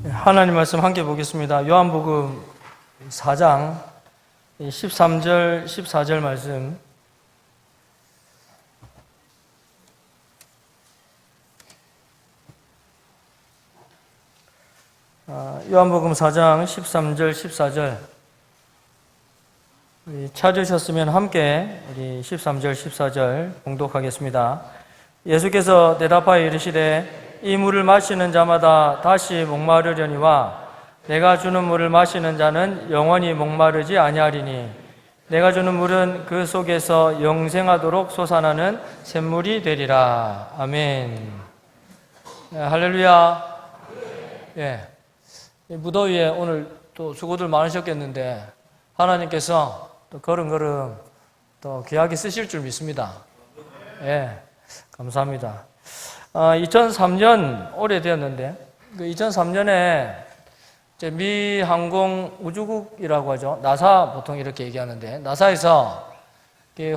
하나님 말씀 함께 보겠습니다. 요한복음 4장 13절, 14절 말씀. 요한복음 4장 13절, 14절. 찾으셨으면 함께 우리 13절, 14절 봉독하겠습니다. 예수께서 대답하여 이르시되 이 물을 마시는 자마다 다시 목마르려니와 내가 주는 물을 마시는 자는 영원히 목마르지 아니하리니 내가 주는 물은 그 속에서 영생하도록 솟아나는 샘물이 되리라. 아멘. 할렐루야. 예. 무더위에 오늘 또 수고들 많으셨겠는데 하나님께서 또 걸음걸음 또 귀하게 쓰실 줄 믿습니다. 예. 감사합니다. 2003년 오래되었는데 그 2003년에 미 항공 우주국이라고 하죠. 나사 보통 이렇게 얘기하는데 나사에서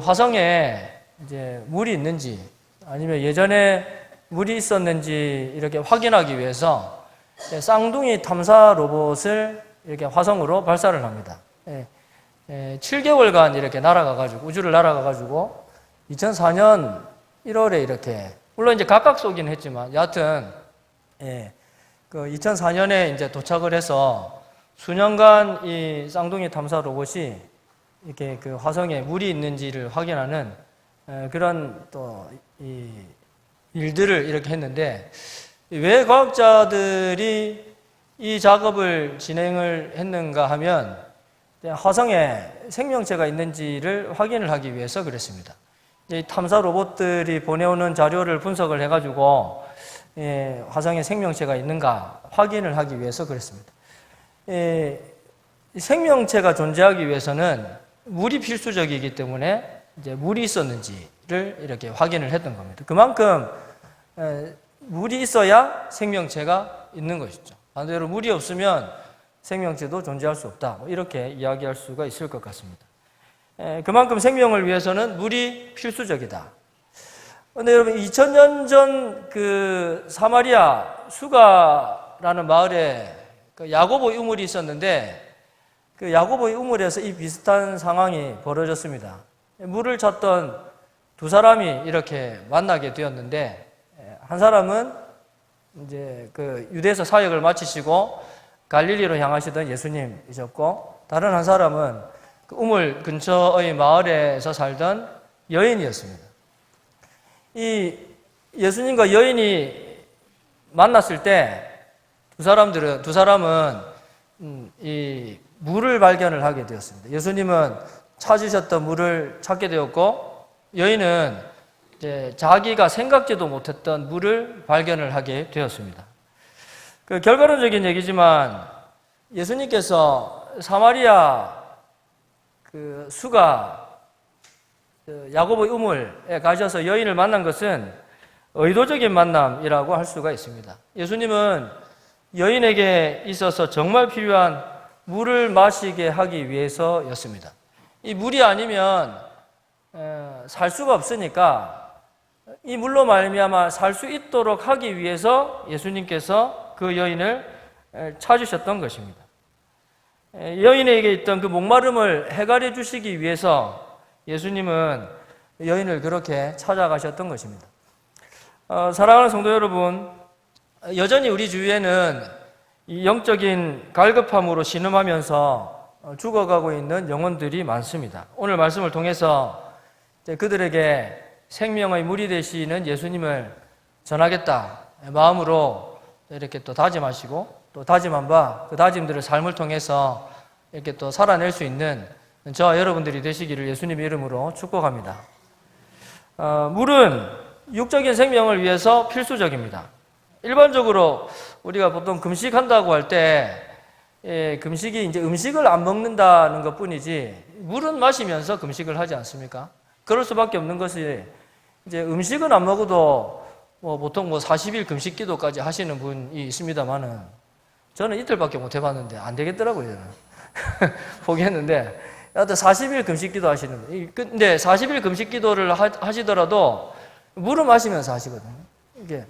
화성에 이제 물이 있는지 아니면 예전에 물이 있었는지 이렇게 확인하기 위해서 쌍둥이 탐사 로봇을 이렇게 화성으로 발사를 합니다. 7개월간 이렇게 날아가가지고 우주를 날아가가지고 2004년 1월에 이렇게 물론 이제 각각 쏘긴 했지만 여하튼 그 2004년에 이제 도착을 해서 수년간 이 쌍둥이 탐사 로봇이 이렇게 그 화성에 물이 있는지를 확인하는 그런 또 이 일들을 이렇게 했는데 왜 과학자들이 이 작업을 진행을 했는가 하면 화성에 생명체가 있는지를 확인을 하기 위해서 그랬습니다. 이 탐사 로봇들이 보내오는 자료를 분석을 해가지고 화성에 생명체가 있는가 확인을 하기 위해서 그랬습니다. 생명체가 존재하기 위해서는 물이 필수적이기 때문에 이제 물이 있었는지를 이렇게 확인을 했던 겁니다. 그만큼 물이 있어야 생명체가 있는 것이죠. 반대로 물이 없으면 생명체도 존재할 수 없다. 이렇게 이야기할 수가 있을 것 같습니다. 그만큼 생명을 위해서는 물이 필수적이다. 그런데 여러분 2000년 전 그 사마리아 수가라는 마을에 그 야고보의 우물이 있었는데 그 야고보의 우물에서 이 비슷한 상황이 벌어졌습니다. 물을 찾던 두 사람이 이렇게 만나게 되었는데 한 사람은 이제 그 유대에서 사역을 마치시고 갈릴리로 향하시던 예수님이셨고 다른 한 사람은 그 우물 근처의 마을에서 살던 여인이었습니다. 이 예수님과 여인이 만났을 때 두 사람은 이 물을 발견을 하게 되었습니다. 예수님은 찾으셨던 물을 찾게 되었고 여인은 이제 자기가 생각지도 못했던 물을 발견을 하게 되었습니다. 그 결과론적인 얘기지만 예수님께서 사마리아 그 수가 야고보의 우물에 가셔서 여인을 만난 것은 의도적인 만남이라고 할 수가 있습니다. 예수님은 여인에게 있어서 정말 필요한 물을 마시게 하기 위해서였습니다. 이 물이 아니면 살 수가 없으니까 이 물로 말미암아 살 수 있도록 하기 위해서 예수님께서 그 여인을 찾으셨던 것입니다. 여인에게 있던 그 목마름을 해결해 주시기 위해서 예수님은 여인을 그렇게 찾아가셨던 것입니다. 사랑하는 성도 여러분, 여전히 우리 주위에는 이 영적인 갈급함으로 신음하면서 죽어가고 있는 영혼들이 많습니다. 오늘 말씀을 통해서 그들에게 생명의 물이 되시는 예수님을 전하겠다 마음으로 이렇게 또 다짐하시고 또 다짐한 바 그 다짐들을 삶을 통해서 이렇게 또 살아낼 수 있는 저와 여러분들이 되시기를 예수님의 이름으로 축복합니다. 물은 육적인 생명을 위해서 필수적입니다. 일반적으로 우리가 보통 금식한다고 할 때 금식이 이제 음식을 안 먹는다는 것 뿐이지 물은 마시면서 금식을 하지 않습니까? 그럴 수밖에 없는 것이 이제 음식은 안 먹어도 보통 40일 금식 기도까지 하시는 분이 있습니다만은 저는 이틀밖에 못 해봤는데 안 되겠더라고요. 저는 포기했는데 여하튼 40일 금식 기도 하시는 분. 근데 40일 금식 기도를 하시더라도 물을 마시면서 하시거든요. 이게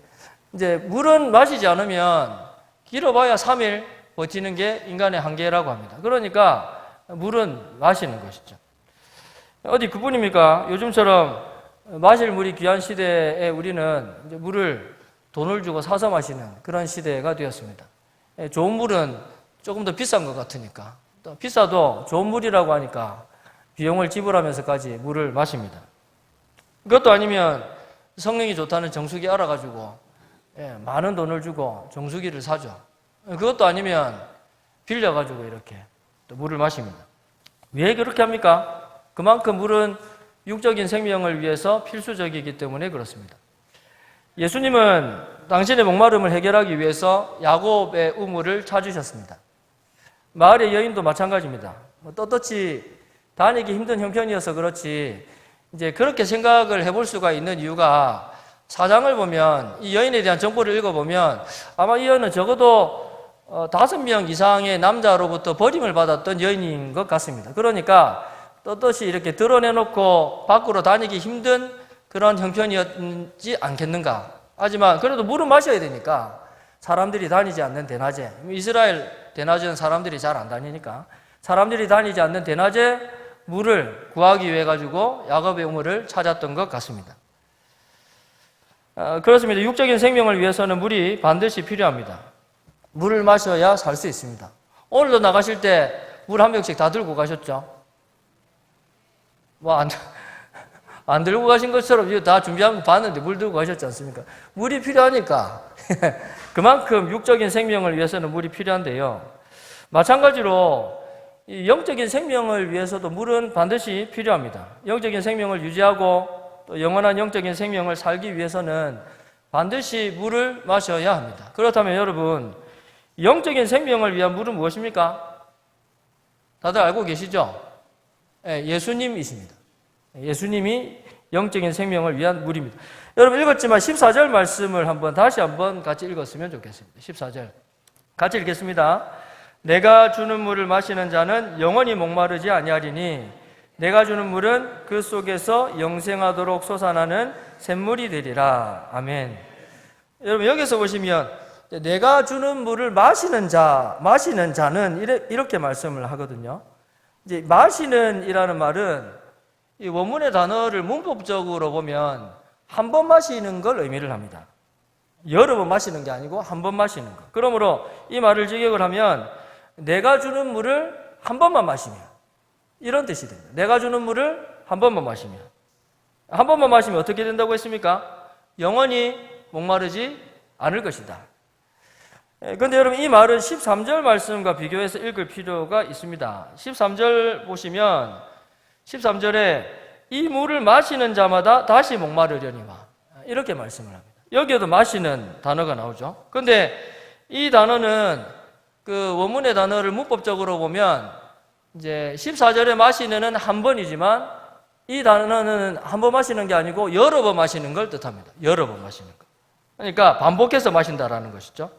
이제 물은 마시지 않으면 길어봐야 3일 버티는 게 인간의 한계라고 합니다. 그러니까 물은 마시는 것이죠. 어디 그뿐입니까? 요즘처럼 마실 물이 귀한 시대에 우리는 이제 물을 돈을 주고 사서 마시는 그런 시대가 되었습니다. 좋은 물은 조금 더 비싼 것 같으니까, 또 비싸도 좋은 물이라고 하니까 비용을 지불하면서까지 물을 마십니다. 그것도 아니면 성능이 좋다는 정수기 알아가지고 많은 돈을 주고 정수기를 사죠. 그것도 아니면 빌려가지고 이렇게 또 물을 마십니다. 왜 그렇게 합니까? 그만큼 물은 육적인 생명을 위해서 필수적이기 때문에 그렇습니다. 예수님은 당신의 목마름을 해결하기 위해서 야곱의 우물을 찾으셨습니다. 마을의 여인도 마찬가지입니다. 떳떳이 다니기 힘든 형편이어서 그렇지 이제 그렇게 생각을 해볼 수가 있는 이유가 사장을 보면 이 여인에 대한 정보를 읽어보면 아마 이 여인은 적어도 5명 이상의 남자로부터 버림을 받았던 여인인 것 같습니다. 그러니까 떳떳이 이렇게 드러내놓고 밖으로 다니기 힘든 그런 형편이었지 않겠는가. 하지만 그래도 물은 마셔야 되니까 사람들이 다니지 않는 대낮에, 이스라엘 대낮에는 사람들이 잘 안 다니니까 사람들이 다니지 않는 대낮에 물을 구하기 위해 가지고 야곱의 우물을 찾았던 것 같습니다. 그렇습니다. 육적인 생명을 위해서는 물이 반드시 필요합니다. 물을 마셔야 살 수 있습니다. 오늘도 나가실 때 물 한 병씩 다 들고 가셨죠? 안 들고 가신 것처럼 이거 다 준비한 거 봤는데 물 들고 가셨지 않습니까? 물이 필요하니까. 그만큼 육적인 생명을 위해서는 물이 필요한데요. 마찬가지로 이 영적인 생명을 위해서도 물은 반드시 필요합니다. 영적인 생명을 유지하고 또 영원한 영적인 생명을 살기 위해서는 반드시 물을 마셔야 합니다. 그렇다면 여러분, 영적인 생명을 위한 물은 무엇입니까? 다들 알고 계시죠? 예수님이십니다. 예수님이 영적인 생명을 위한 물입니다. 여러분 읽었지만 14절 말씀을 다시 한번 같이 읽었으면 좋겠습니다. 14절 같이 읽겠습니다. 내가 주는 물을 마시는 자는 영원히 목마르지 아니하리니 내가 주는 물은 그 속에서 영생하도록 솟아나는 샘물이 되리라. 아멘. 여러분 여기서 보시면 내가 주는 물을 마시는 자는 이렇게 말씀을 하거든요. 이제 마시는 이라는 말은 이 원문의 단어를 문법적으로 보면 한 번 마시는 걸 의미를 합니다. 여러 번 마시는 게 아니고 한 번 마시는 것. 그러므로 이 말을 직역을 하면 내가 주는 물을 한 번만 마시면 이런 뜻이 됩니다. 내가 주는 물을 한 번만 마시면 어떻게 된다고 했습니까? 영원히 목마르지 않을 것이다. 그런데 여러분 이 말은 13절 말씀과 비교해서 읽을 필요가 있습니다. 13절 보시면 13절에 이 물을 마시는 자마다 다시 목마르려니와 이렇게 말씀을 합니다. 여기에도 마시는 단어가 나오죠. 그런데 이 단어는 그 원문의 단어를 문법적으로 보면 이제 14절에 마시는은 한 번이지만 이 단어는 한 번 마시는 게 아니고 여러 번 마시는 걸 뜻합니다. 여러 번 마시는 것. 그러니까 반복해서 마신다라는 것이죠.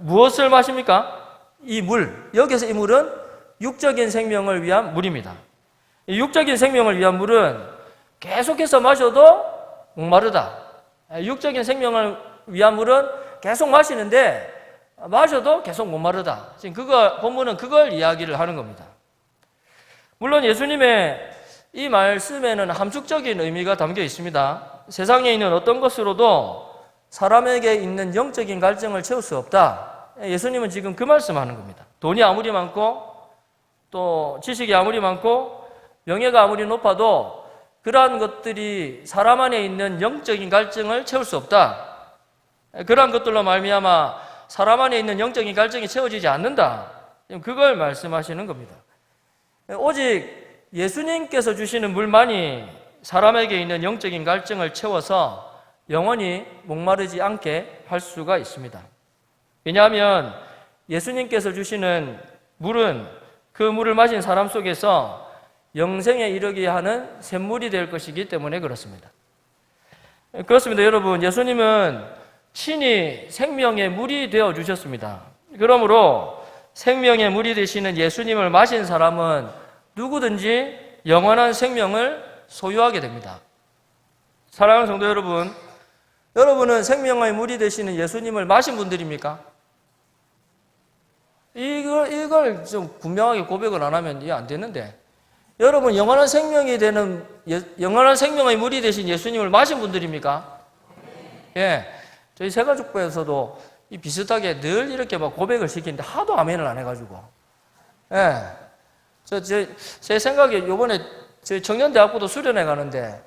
무엇을 마십니까? 이 물. 여기서 이 물은 육적인 생명을 위한 물입니다. 이 육적인 생명을 위한 물은 계속해서 마셔도 목마르다. 육적인 생명을 위한 물은 계속 마시는데 마셔도 계속 목마르다. 지금 본문은 그걸 이야기를 하는 겁니다. 물론 예수님의 이 말씀에는 함축적인 의미가 담겨 있습니다. 세상에 있는 어떤 것으로도 사람에게 있는 영적인 갈증을 채울 수 없다. 예수님은 지금 그 말씀하는 겁니다. 돈이 아무리 많고 또 지식이 아무리 많고 명예가 아무리 높아도 그러한 것들이 사람 안에 있는 영적인 갈증을 채울 수 없다. 그러한 것들로 말미암아 사람 안에 있는 영적인 갈증이 채워지지 않는다. 그걸 말씀하시는 겁니다. 오직 예수님께서 주시는 물만이 사람에게 있는 영적인 갈증을 채워서 영원히 목마르지 않게 할 수가 있습니다. 왜냐하면 예수님께서 주시는 물은 그 물을 마신 사람 속에서 영생에 이르게 하는 샘물이 될 것이기 때문에 그렇습니다. 그렇습니다. 여러분, 예수님은 친히 생명의 물이 되어 주셨습니다. 그러므로 생명의 물이 되시는 예수님을 마신 사람은 누구든지 영원한 생명을 소유하게 됩니다. 사랑하는 성도 여러분, 여러분은 생명의 물이 되시는 예수님을 마신 분들입니까? 이걸 좀 분명하게 고백을 안 하면 이해 안 되는데, 여러분 영원한 생명이 되는 영원한 생명의 물이 되신 예수님을 마신 분들입니까? 예, 저희 새가족부에서도 이 비슷하게 늘 이렇게 막 고백을 시키는데 하도 아멘을 안 해가지고, 예, 제 생각에 요번에 저희 청년대학부도 수련회 가는데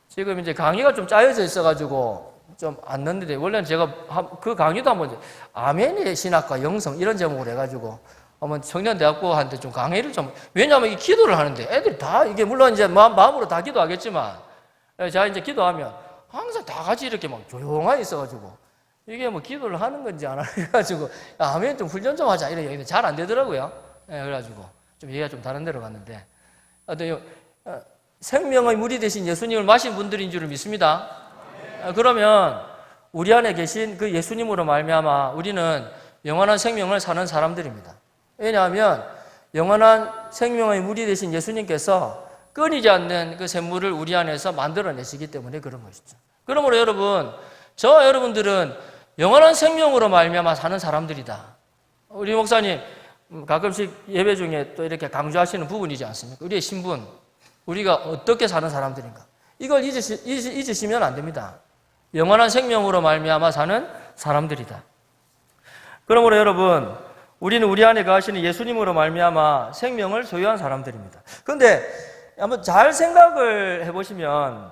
지금 이제 강의가 좀 짜여져 있어가지고 좀 안 넣는데, 원래는 제가 그 강의도 한번 아멘의 신학과 영성 이런 제목으로 해가지고 한번 청년대학부한테 좀 강의를 좀, 왜냐하면 이 기도를 하는데 애들이 다 이게 물론 이제 마음으로 다 기도하겠지만, 제가 이제 기도하면 항상 다 같이 이렇게 막 조용하게 있어가지고 이게 뭐 기도를 하는 건지 안 하는 해가지고 아멘 좀 훈련 좀 하자 이런 얘기는 잘 안 되더라고요. 예, 그래가지고 좀 얘기가 좀 다른 데로 갔는데, 생명의 물이 되신 예수님을 마신 분들인 줄을 믿습니다. 그러면 우리 안에 계신 그 예수님으로 말미암아 우리는 영원한 생명을 사는 사람들입니다. 왜냐하면 영원한 생명의 물이 되신 예수님께서 끊이지 않는 그 샘물을 우리 안에서 만들어내시기 때문에 그런 것이죠. 그러므로 여러분, 저와 여러분들은 영원한 생명으로 말미암아 사는 사람들이다. 우리 목사님 가끔씩 예배 중에 또 이렇게 강조하시는 부분이지 않습니까? 우리의 신분, 우리가 어떻게 사는 사람들인가. 이걸 잊으시면 안 됩니다. 영원한 생명으로 말미암아 사는 사람들이다. 그러므로 여러분, 우리는 우리 안에 거하시는 예수님으로 말미암아 생명을 소유한 사람들입니다. 그런데 한번 잘 생각을 해보시면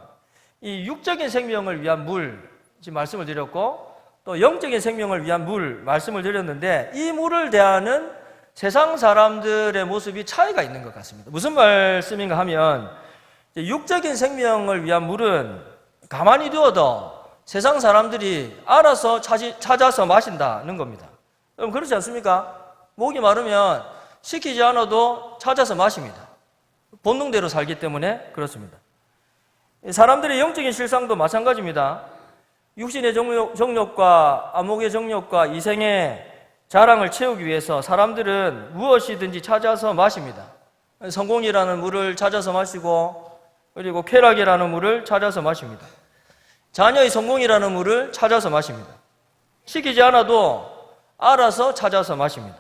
이 육적인 생명을 위한 물 지금 말씀을 드렸고, 또 영적인 생명을 위한 물 말씀을 드렸는데, 이 물을 대하는 세상 사람들의 모습이 차이가 있는 것 같습니다. 무슨 말씀인가 하면, 육적인 생명을 위한 물은 가만히 두어도 세상 사람들이 알아서 찾아서 마신다는 겁니다. 여러분 그렇지 않습니까? 목이 마르면 시키지 않아도 찾아서 마십니다. 본능대로 살기 때문에 그렇습니다. 사람들의 영적인 실상도 마찬가지입니다. 육신의 정욕과 안목의 정욕과 이생의 자랑을 채우기 위해서 사람들은 무엇이든지 찾아서 마십니다. 성공이라는 물을 찾아서 마시고, 그리고 쾌락이라는 물을 찾아서 마십니다. 자녀의 성공이라는 물을 찾아서 마십니다. 시키지 않아도 알아서 찾아서 마십니다.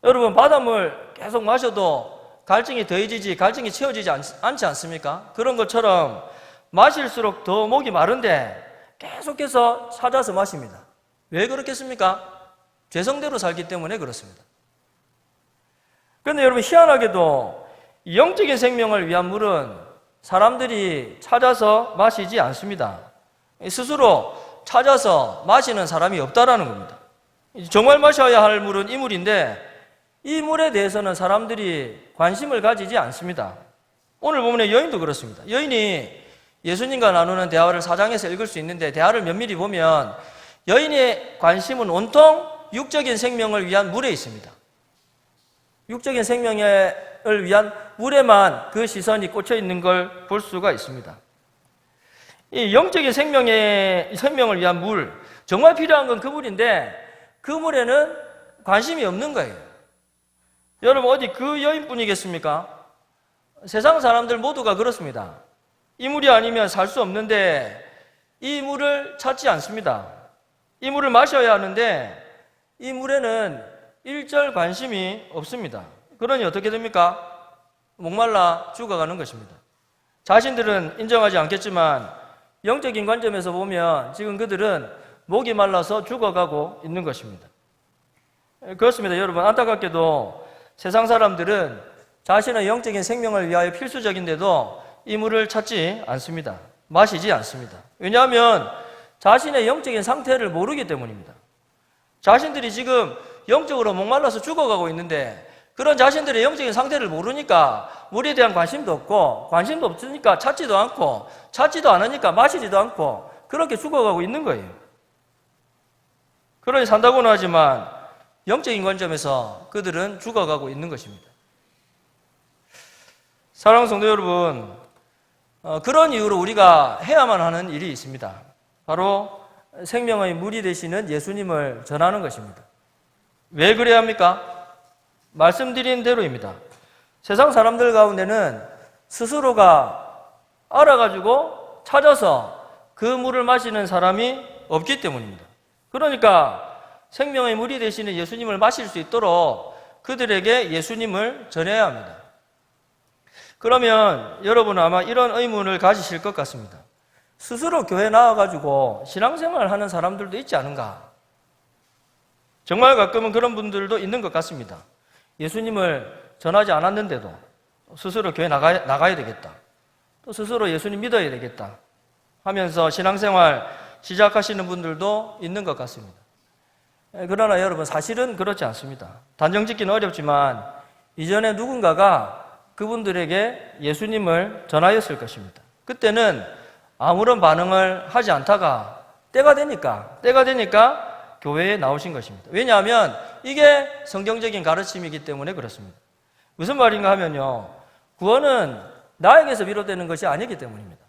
여러분, 바닷물 계속 마셔도 갈증이 더해지지, 갈증이 채워지지 않지 않습니까? 그런 것처럼 마실수록 더 목이 마른데 계속해서 찾아서 마십니다. 왜 그렇겠습니까? 죄성대로 살기 때문에 그렇습니다. 그런데 여러분, 희한하게도 영적인 생명을 위한 물은 사람들이 찾아서 마시지 않습니다. 스스로 찾아서 마시는 사람이 없다라는 겁니다. 정말 마셔야 할 물은 이 물인데, 이 물에 대해서는 사람들이 관심을 가지지 않습니다. 오늘 본문의 여인도 그렇습니다. 여인이 예수님과 나누는 대화를 4장에서 읽을 수 있는데, 대화를 면밀히 보면 여인의 관심은 온통 육적인 생명을 위한 물에 있습니다. 육적인 생명을 위한 물에만 그 시선이 꽂혀 있는 걸 볼 수가 있습니다. 이 영적인 생명을 위한 물, 정말 필요한 건 그 물인데 그 물에는 관심이 없는 거예요. 여러분, 어디 그 여인뿐이겠습니까? 세상 사람들 모두가 그렇습니다. 이 물이 아니면 살 수 없는데 이 물을 찾지 않습니다. 이 물을 마셔야 하는데 이 물에는 일절 관심이 없습니다. 그러니 어떻게 됩니까? 목말라 죽어가는 것입니다. 자신들은 인정하지 않겠지만 영적인 관점에서 보면 지금 그들은 목이 말라서 죽어가고 있는 것입니다. 그렇습니다. 여러분, 안타깝게도 세상 사람들은 자신의 영적인 생명을 위하여 필수적인데도 이 물을 찾지 않습니다. 마시지 않습니다. 왜냐하면 자신의 영적인 상태를 모르기 때문입니다. 자신들이 지금 영적으로 목말라서 죽어가고 있는데 그런 자신들의 영적인 상태를 모르니까 물에 대한 관심도 없고, 관심도 없으니까 찾지도 않고, 찾지도 않으니까 마시지도 않고 그렇게 죽어가고 있는 거예요. 그러니 산다고는 하지만 영적인 관점에서 그들은 죽어가고 있는 것입니다. 사랑하는 성도 여러분, 그런 이유로 우리가 해야만 하는 일이 있습니다. 바로 생명의 물이 되시는 예수님을 전하는 것입니다. 왜 그래야 합니까? 말씀드린 대로입니다. 세상 사람들 가운데는 스스로가 알아가지고 찾아서 그 물을 마시는 사람이 없기 때문입니다. 그러니까 생명의 물이 되시는 예수님을 마실 수 있도록 그들에게 예수님을 전해야 합니다. 그러면 여러분은 아마 이런 의문을 가지실 것 같습니다. 스스로 교회 나와가지고 신앙생활을 하는 사람들도 있지 않은가? 정말 가끔은 그런 분들도 있는 것 같습니다. 예수님을 전하지 않았는데도 스스로 교회 나가야 되겠다. 또 스스로 예수님 믿어야 되겠다 하면서 신앙생활 시작하시는 분들도 있는 것 같습니다. 그러나 여러분, 사실은 그렇지 않습니다. 단정 짓기는 어렵지만 이전에 누군가가 그분들에게 예수님을 전하였을 것입니다. 그때는 아무런 반응을 하지 않다가 때가 되니까 교회에 나오신 것입니다. 왜냐하면 이게 성경적인 가르침이기 때문에 그렇습니다. 무슨 말인가 하면요, 구원은 나에게서 비롯되는 것이 아니기 때문입니다.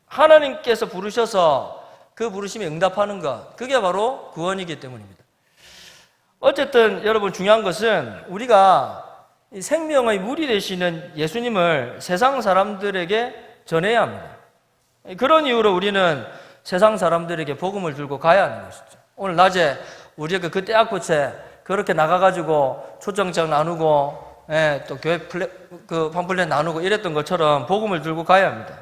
하나님께서 부르셔서 그 부르심에 응답하는 것, 그게 바로 구원이기 때문입니다. 어쨌든 여러분, 중요한 것은 우리가 이 생명의 물이 되시는 예수님을 세상 사람들에게 전해야 합니다. 그런 이유로 우리는 세상 사람들에게 복음을 들고 가야 하는 것이죠. 오늘 낮에 우리가 그 떼약볕에 그렇게 나가가지고 초청장 나누고, 또 교회 그 팜플렛 나누고 이랬던 것처럼 복음을 들고 가야 합니다.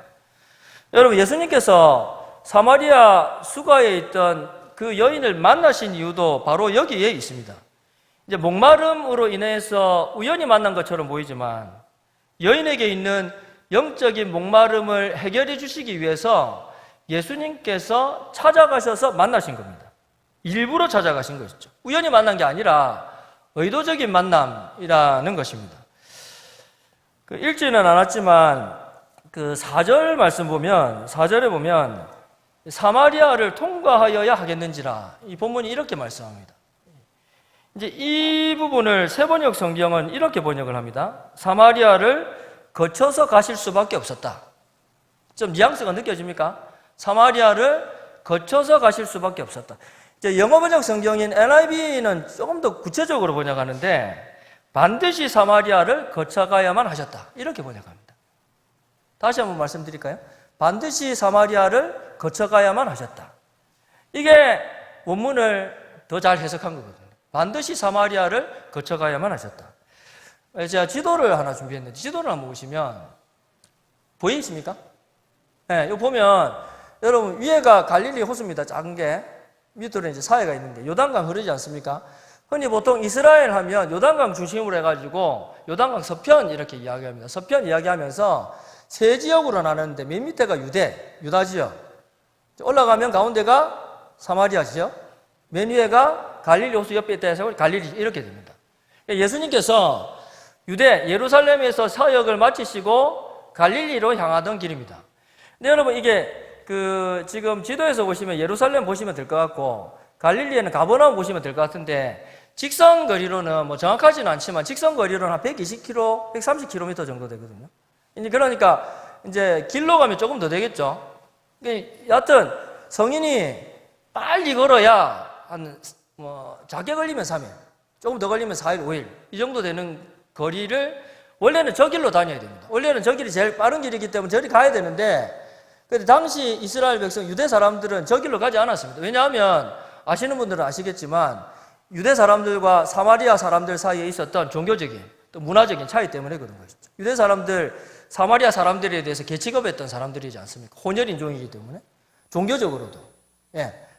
여러분, 예수님께서 사마리아 수가에 있던 그 여인을 만나신 이유도 바로 여기에 있습니다. 이제 목마름으로 인해서 우연히 만난 것처럼 보이지만 여인에게 있는 영적인 목마름을 해결해 주시기 위해서 예수님께서 찾아가셔서 만나신 겁니다. 일부러 찾아가신 것이죠. 우연히 만난 게 아니라 의도적인 만남이라는 것입니다. 읽지는 않았지만 그 4절 말씀 보면, 4절에 보면 사마리아를 통과하여야 하겠는지라, 이 본문이 이렇게 말씀합니다. 이제 이 부분을 세번역 성경은 이렇게 번역을 합니다. 사마리아를 거쳐서 가실 수밖에 없었다. 좀 뉘앙스가 느껴집니까? 사마리아를 거쳐서 가실 수밖에 없었다. 이제 영어 번역 성경인 NIV는 조금 더 구체적으로 번역하는데 반드시 사마리아를 거쳐가야만 하셨다, 이렇게 번역합니다. 다시 한번 말씀드릴까요? 반드시 사마리아를 거쳐가야만 하셨다. 이게 원문을 더 잘 해석한 거거든요. 반드시 사마리아를 거쳐가야만 하셨다. 제가 지도를 하나 준비했는데, 지도를 한번 보시면 보이십니까? 네, 이거 보면 여러분, 위에가 갈릴리 호수입니다. 작은 게. 밑으로 이제 사해가 있는 게 요단강 흐르지 않습니까? 흔히 보통 이스라엘 하면 요단강 중심으로 해가지고 요단강 서편 이렇게 이야기합니다. 서편 이야기하면서 세 지역으로 나누는데 맨 밑에가 유다 지역, 올라가면 가운데가 사마리아 지역, 맨 위에가 갈릴리 호수 옆에 있다 해서 갈릴리 이렇게 됩니다. 예수님께서 예루살렘에서 사역을 마치시고 갈릴리로 향하던 길입니다. 근데 여러분, 이게 지금 지도에서 보시면 예루살렘 보시면 될 것 같고 갈릴리에는 가버나움 보시면 될 것 같은데 직선 거리로는 뭐 정확하지는 않지만 직선 거리로는 한 120km, 130km 정도 되거든요. 그러니까 이제 길로 가면 조금 더 되겠죠. 여하튼 성인이 빨리 걸어야 작게 걸리면 3일, 조금 더 걸리면 4일, 5일 이 정도 되는 거리를 원래는 저 길로 다녀야 됩니다. 원래는 저 길이 제일 빠른 길이기 때문에 저리 가야 되는데, 근데 당시 이스라엘 백성, 유대 사람들은 저 길로 가지 않았습니다. 왜냐하면 아시는 분들은 아시겠지만 유대 사람들과 사마리아 사람들 사이에 있었던 종교적인 또 문화적인 차이 때문에 그런 것이죠. 유대 사람들, 사마리아 사람들에 대해서 개취급했던 사람들이지 않습니까? 혼혈 인종이기 때문에 종교적으로도.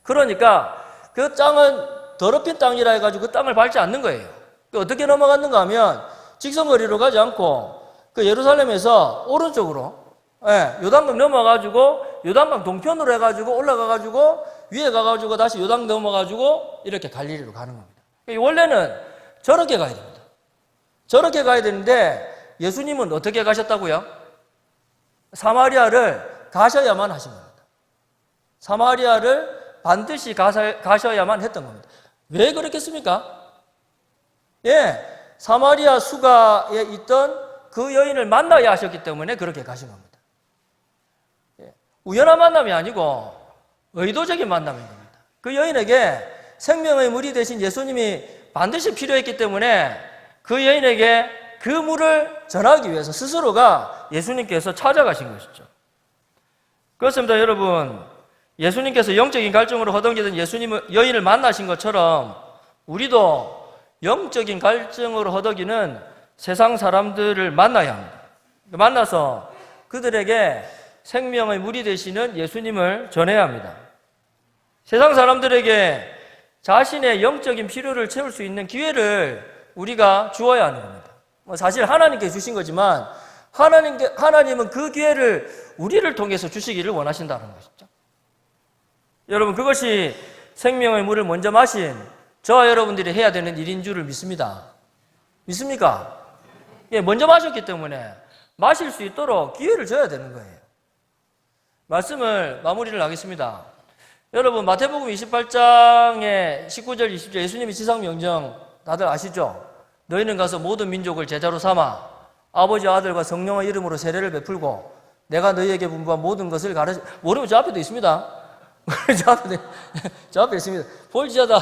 그러니까 그 땅은 더럽힌 땅이라 해가지고 그 땅을 밟지 않는 거예요. 어떻게 넘어갔는가 하면 직선거리로 가지 않고 그 예루살렘에서 오른쪽으로 요단강 넘어가지고 요단강 동편으로 해가지고 올라가가지고 위에 가가지고 다시 요단 넘어가지고 이렇게 갈릴리로 가는 겁니다. 원래는 저렇게 가야 됩니다. 저렇게 가야 되는데 예수님은 어떻게 가셨다고요? 사마리아를 가셔야만 하신 겁니다. 사마리아를 반드시 가셔야만 했던 겁니다. 왜 그렇겠습니까? 사마리아 수가에 있던 그 여인을 만나야 하셨기 때문에 그렇게 가신 겁니다. 우연한 만남이 아니고 의도적인 만남인 겁니다. 그 여인에게 생명의 물이 되신 예수님이 반드시 필요했기 때문에 그 여인에게 그 물을 전하기 위해서 스스로가 예수님께서 찾아가신 것이죠. 그렇습니다, 여러분. 예수님께서 영적인 갈증으로 허덕이던 여인을 만나신 것처럼 우리도 영적인 갈증으로 허덕이는 세상 사람들을 만나야 합니다. 만나서 그들에게 생명의 물이 되시는 예수님을 전해야 합니다. 세상 사람들에게 자신의 영적인 필요를 채울 수 있는 기회를 우리가 주어야 하는 겁니다. 사실 하나님께 주신 거지만 하나님은 그 기회를 우리를 통해서 주시기를 원하신다는 것이죠. 여러분, 그것이 생명의 물을 먼저 마신 저와 여러분들이 해야 되는 일인 줄을 믿습니다. 믿습니까? 예, 먼저 마셨기 때문에 마실 수 있도록 기회를 줘야 되는 거예요. 말씀을 마무리를 하겠습니다. 여러분, 마태복음 28장의 19절, 20절 예수님의 지상명령 다들 아시죠? 너희는 가서 모든 민족을 제자로 삼아 아버지, 아들과 성령의 이름으로 세례를 베풀고 내가 너희에게 분부한 모든 것을 가르쳐. 모르면 저 앞에도 있습니다. 저 앞에 있습니다. 볼지어다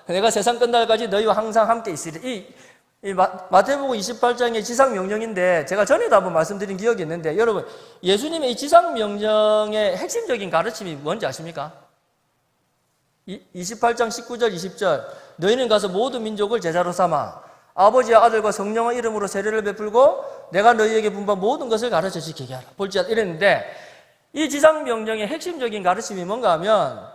내가 세상 끝날까지 너희와 항상 함께 있으리. 이 마태복음 28장의 지상명령인데 제가 전에도 한번 말씀드린 기억이 있는데, 여러분, 예수님의 이 지상명령의 핵심적인 가르침이 뭔지 아십니까? 28장 19절 20절 너희는 가서 모든 민족을 제자로 삼아 아버지와 아들과 성령의 이름으로 세례를 베풀고 내가 너희에게 분부한 모든 것을 가르쳐 지키게 하라. 볼지어다 이랬는데, 이 지상명령의 핵심적인 가르침이 뭔가 하면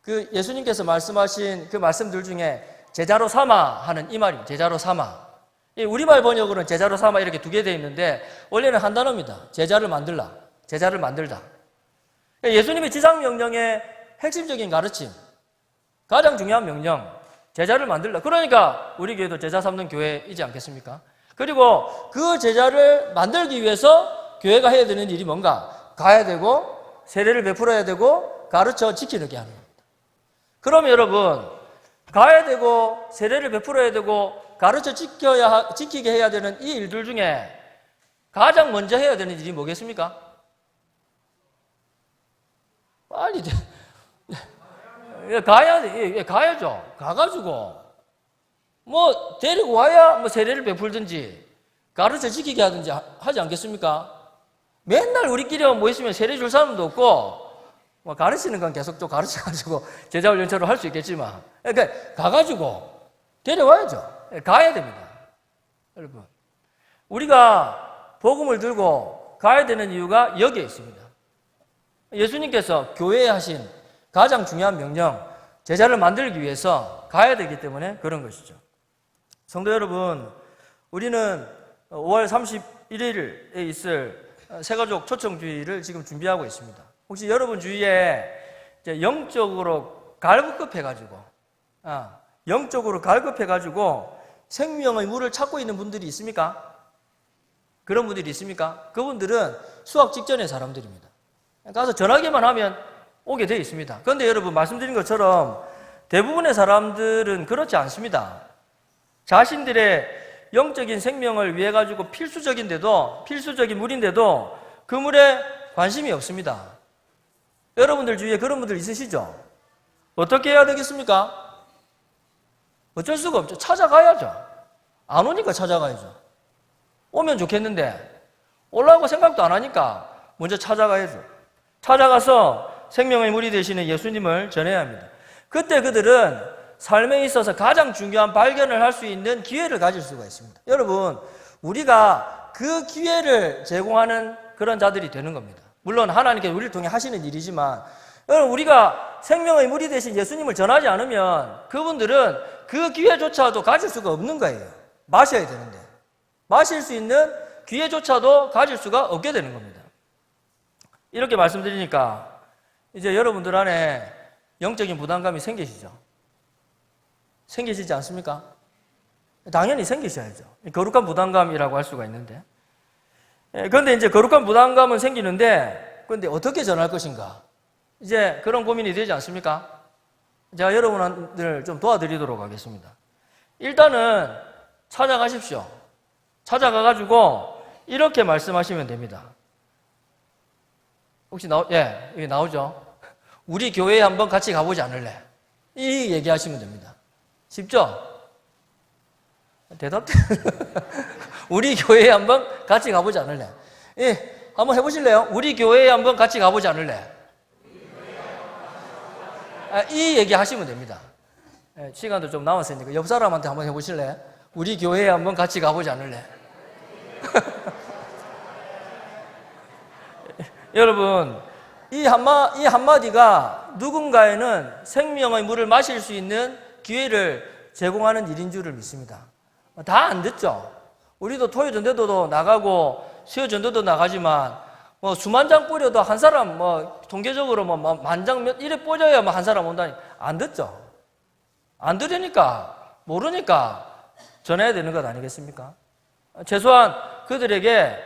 그 예수님께서 말씀하신 그 말씀들 중에 제자로 삼아 하는 이 말입니다. 제자로 삼아. 우리말 번역으로는 제자로 삼아 이렇게 두 개 되어 있는데 원래는 한 단어입니다. 제자를 만들라. 제자를 만들다. 예수님의 지상명령의 핵심적인 가르침, 가장 중요한 명령, 제자를 만들라. 그러니까 우리 교회도 제자 삼는 교회이지 않겠습니까? 그리고 그 제자를 만들기 위해서 교회가 해야 되는 일이 뭔가? 가야 되고 세례를 베풀어야 되고 가르쳐 지키게 하는 겁니다. 그러면 여러분, 가야 되고 세례를 베풀어야 되고 가르쳐 지키게 해야 되는 이 일들 중에 가장 먼저 해야 되는 일이 뭐겠습니까? 빨리 가야죠. 가가지고 뭐 데리고 와야 뭐 세례를 베풀든지 가르쳐 지키게 하든지 하지 않겠습니까? 맨날 우리끼리 모였으면 세례 줄 사람도 없고 뭐 가르치는 건 계속 또 가르쳐가지고 제자 훈련처럼 할 수 있겠지만, 그러니까 가가지고 데려와야죠. 가야 됩니다. 여러분, 우리가 복음을 들고 가야 되는 이유가 여기에 있습니다. 예수님께서 교회에 하신 가장 중요한 명령, 제자를 만들기 위해서 가야 되기 때문에 그런 것이죠. 성도 여러분, 우리는 5월 31일에 있을 새가족 초청주의를 지금 준비하고 있습니다. 혹시 여러분 주위에 이제 영적으로 갈급해가지고 생명의 물을 찾고 있는 분들이 있습니까? 그런 분들이 있습니까? 그분들은 수학 직전의 사람들입니다. 가서 전화기만 하면 오게 되어 있습니다. 그런데 여러분, 말씀드린 것처럼 대부분의 사람들은 그렇지 않습니다. 자신들의 영적인 생명을 위해 가지고 필수적인 물인데도 그 물에 관심이 없습니다. 여러분들 주위에 그런 분들 있으시죠? 어떻게 해야 되겠습니까? 어쩔 수가 없죠. 찾아가야죠. 안 오니까 찾아가야죠. 오면 좋겠는데 오려고 생각도 안 하니까 먼저 찾아가야죠. 찾아가서 생명의 물이 되시는 예수님을 전해야 합니다. 그때 그들은 삶에 있어서 가장 중요한 발견을 할 수 있는 기회를 가질 수가 있습니다. 여러분, 우리가 그 기회를 제공하는 그런 자들이 되는 겁니다. 물론 하나님께서 우리를 통해 하시는 일이지만, 여러분, 우리가 생명의 물이 되신 예수님을 전하지 않으면 그분들은 그 기회조차도 가질 수가 없는 거예요. 마셔야 되는데 마실 수 있는 기회조차도 가질 수가 없게 되는 겁니다. 이렇게 말씀드리니까 이제 여러분들 안에 영적인 부담감이 생기시죠? 생기시지 않습니까? 당연히 생기셔야죠. 거룩한 부담감이라고 할 수가 있는데, 그런데 이제 거룩한 부담감은 생기는데, 그런데 어떻게 전할 것인가? 이제 그런 고민이 되지 않습니까? 제가 여러분들 좀 도와드리도록 하겠습니다. 일단은 찾아가십시오. 찾아가가지고 이렇게 말씀하시면 됩니다. 혹시 여기 나오죠? 우리 교회에 한번 같이 가보지 않을래? 이 얘기하시면 됩니다. 쉽죠? 대답. 우리 교회에 한번 같이 가보지 않을래? 한번 해보실래요? 우리 교회에 한번 같이 가보지 않을래? 이 얘기 하시면 됩니다. 시간도 좀 남았으니까 옆 사람한테 한번 해보실래? 우리 교회에 한번 같이 가보지 않을래? 여러분, 이 한마디가 누군가에는 생명의 물을 마실 수 있는 기회를 제공하는 일인 줄을 믿습니다. 다 안 듣죠? 우리도 토요 전도도 나가고 수요 전도도 나가지만 뭐 수만 장 뿌려도 한 사람 뭐 통계적으로 뭐 만장 몇 이래 뿌려야 뭐 한 사람 온다니 안 듣죠? 안 들으니까 모르니까 전해야 되는 것 아니겠습니까? 최소한 그들에게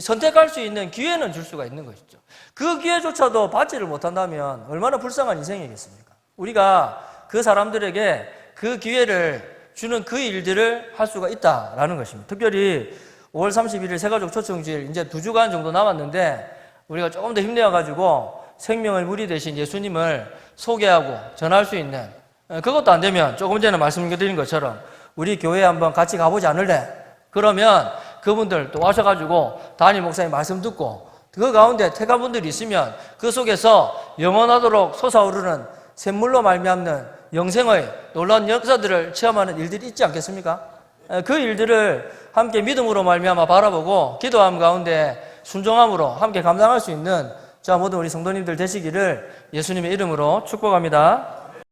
선택할 수 있는 기회는 줄 수가 있는 것이죠. 그 기회조차도 받지를 못한다면 얼마나 불쌍한 인생이겠습니까? 우리가 그 사람들에게 그 기회를 주는 그 일들을 할 수가 있다라는 것입니다. 특별히 5월 31일 새가족 초청주일 이제 2주간 정도 남았는데 우리가 조금 더 힘내어가지고 생명의 물이 되신 예수님을 소개하고 전할 수 있는, 그것도 안 되면 조금 전에 말씀드린 것처럼 우리 교회에 한번 같이 가보지 않을래? 그러면 그분들 또 와셔가지고 담임 목사님 말씀 듣고 그 가운데 택한 분들이 있으면 그 속에서 영원하도록 솟아오르는 샘물로 말미암는 영생의 놀라운 역사들을 체험하는 일들이 있지 않겠습니까? 그 일들을 함께 믿음으로 말미암아 바라보고 기도함 가운데 순종함으로 함께 감당할 수 있는 저와 모든 우리 성도님들 되시기를 예수님의 이름으로 축복합니다.